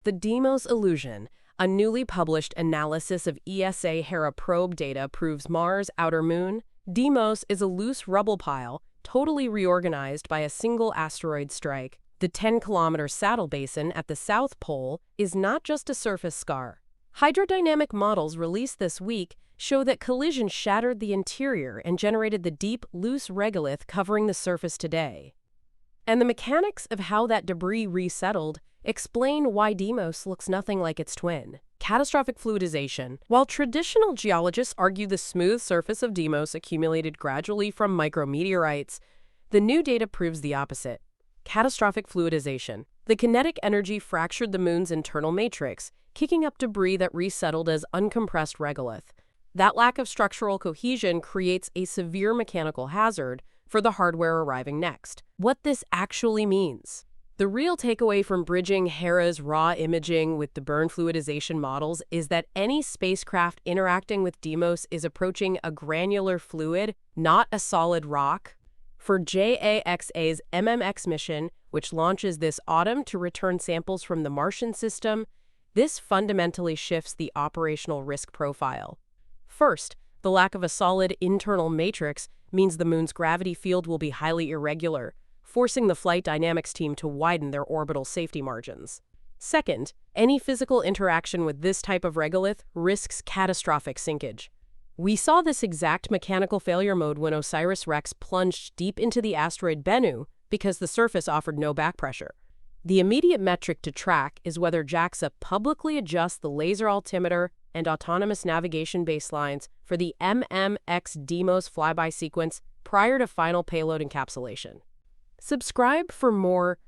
The Deimos Illusion, a newly published analysis of ESA Hera probe data, proves Mars' outer moon, Deimos, is a loose rubble pile, totally reorganized by a single asteroid strike. The 10-kilometer saddle basin at the South Pole is not just a surface scar. Hydrodynamic models released this week show that collision shattered the interior and generated the deep, loose regolith covering the surface today. And the mechanics of how that debris resettled explain why Deimos looks nothing like its twin. Catastrophic fluidization. While traditional geologists argue the smooth surface of Deimos accumulated gradually from micrometeorites, the new data proves the opposite. Catastrophic fluidization. The kinetic energy fractured the moon's internal matrix, kicking up debris that resettled as uncompressed regolith. That lack of structural cohesion creates a severe mechanical hazard for the hardware arriving next. What this actually means. The real takeaway from bridging Hera's raw imaging with the burn fluidization models is that any spacecraft interacting with Deimos is approaching a granular fluid, not a solid rock. For JAXA's MMX mission, which launches this autumn to return samples from the Martian system, this fundamentally shifts the operational risk profile. First, the lack of a solid internal matrix means the moon's gravity field will be highly irregular, forcing the flight dynamics team to widen their orbital safety margins. Second, any physical interaction with this type of regolith risks catastrophic sinkage. We saw this exact mechanical failure mode when OSIRIS-REx plunged deep into the asteroid Bennu because the surface offered no back pressure. The immediate metric to track is whether JAXA publicly adjusts the laser altimeter and autonomous navigation baselines for the MMX Deimos flyby sequence prior to final payload encapsulation. Subscribe for more